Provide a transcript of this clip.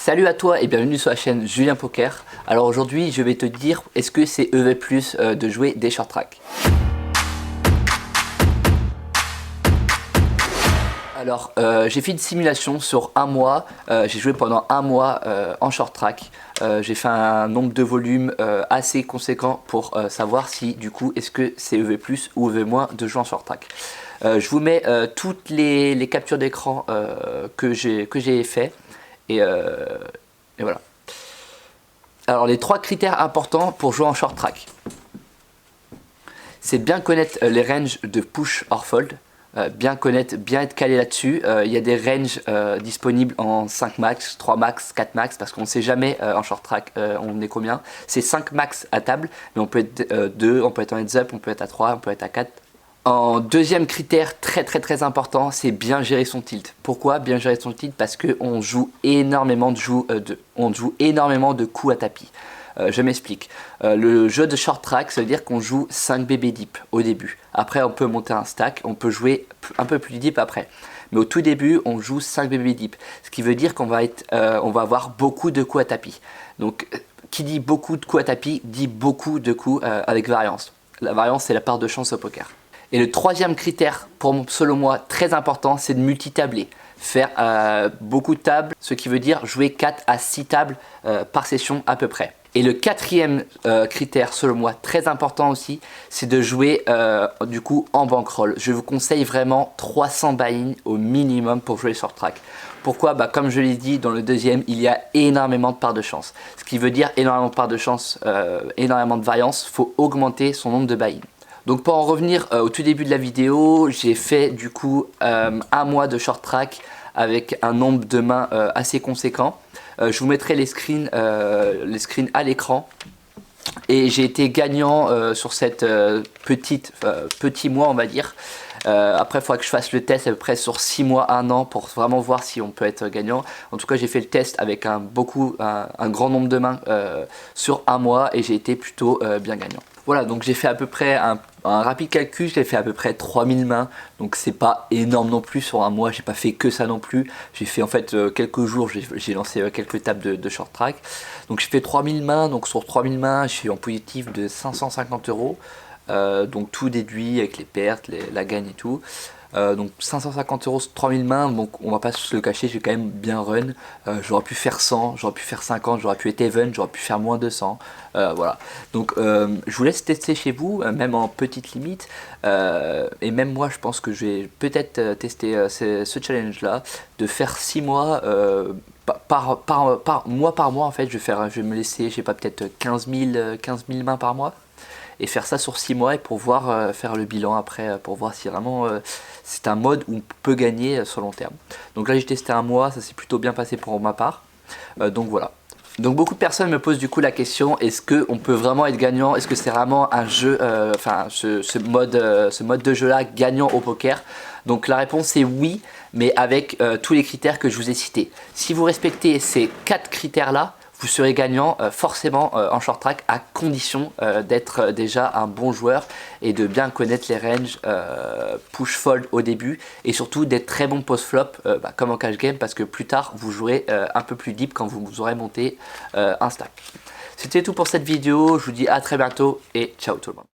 Salut à toi et bienvenue sur la chaîne Julien Poker. Alors aujourd'hui je vais te dire est-ce que c'est EV+ de jouer des short track. Alors j'ai fait une simulation sur un mois, j'ai joué pendant un mois en short track. J'ai fait un nombre de volumes assez conséquent pour savoir si du coup est-ce que c'est EV+ ou EV- de jouer en short track. Je vous mets toutes les captures d'écran que j'ai fait. Et voilà. Alors les trois critères importants pour jouer en short track, c'est bien connaître les ranges de push or fold, bien être calé là-dessus. Il y a des ranges disponibles en 5 max, 3 max, 4 max, parce qu'on ne sait jamais en short track on est combien. C'est 5 max à table, mais on peut être 2, on peut être en heads up, on peut être à 3, on peut être à 4. En deuxième critère très important, c'est bien gérer son tilt. Pourquoi bien gérer son tilt? Parce qu'on joue énormément de coups à tapis. Je m'explique. Le jeu de short track, ça veut dire qu'on joue 5 BB deep au début. Après, on peut monter un stack, on peut jouer un peu plus deep après. Mais au tout début, on joue 5 BB deep. Ce qui veut dire qu'on va avoir beaucoup de coups à tapis. Donc, qui dit beaucoup de coups à tapis, dit beaucoup de coups avec variance. La variance, c'est la part de chance au poker. Et le troisième critère, selon moi, très important, c'est de multitabler. Faire beaucoup de tables, ce qui veut dire jouer 4 à 6 tables par session à peu près. Et le quatrième critère, selon moi, très important aussi, c'est de jouer du coup en bankroll. Je vous conseille vraiment 300 buy-in au minimum pour jouer short track. Pourquoi? Comme je l'ai dit dans le deuxième, il y a énormément de parts de chance. Ce qui veut dire énormément de parts de chance, énormément de variance, il faut augmenter son nombre de buy-in. Donc pour en revenir au tout début de la vidéo, j'ai fait du coup un mois de short track avec un nombre de mains assez conséquent. Je vous mettrai les screens à l'écran. Et j'ai été gagnant sur cette petit mois, on va dire. Après, il faudra que je fasse le test à peu près sur 6 mois, 1 an pour vraiment voir si on peut être gagnant. En tout cas, j'ai fait le test avec un grand nombre de mains sur un mois et j'ai été plutôt bien gagnant. Voilà, donc j'ai fait à peu près un rapide calcul, j'ai fait à peu près 3000 mains, donc c'est pas énorme non plus sur un mois, j'ai pas fait que ça non plus, j'ai fait en fait quelques jours, j'ai lancé quelques tables de short track, donc j'ai fait 3000 mains, donc sur 3000 mains, je suis en positif de 550 €, donc tout déduit avec les pertes, la gagne et tout. Donc 550 € sur 3000 mains, donc on va pas se le cacher, j'ai quand même bien run. J'aurais pu faire 100, j'aurais pu faire 50, j'aurais pu être even, j'aurais pu faire moins de 100. Voilà. Donc je vous laisse tester chez vous, même en petite limite. Et même moi, je pense que je vais peut-être tester ce challenge-là, de faire 6 mois. Mois par mois en fait, je vais me laisser, je sais pas, peut-être 15 000 mains par mois. Et faire ça sur 6 mois et pour voir faire le bilan après, pour voir si vraiment c'est un mode où on peut gagner sur long terme. Donc là j'ai testé un mois, ça s'est plutôt bien passé pour ma part. Donc voilà. Donc beaucoup de personnes me posent du coup la question, est-ce qu'on peut vraiment être gagnant? Est-ce que c'est vraiment un jeu, ce mode de jeu là gagnant au poker? Donc la réponse est oui, mais avec tous les critères que je vous ai cités. Si vous respectez ces 4 critères là, vous serez gagnant forcément en short track, à condition d'être déjà un bon joueur et de bien connaître les ranges push fold au début et surtout d'être très bon post flop comme en cash game, parce que plus tard vous jouerez un peu plus deep quand vous aurez monté un stack. C'était tout pour cette vidéo, je vous dis à très bientôt et ciao tout le monde.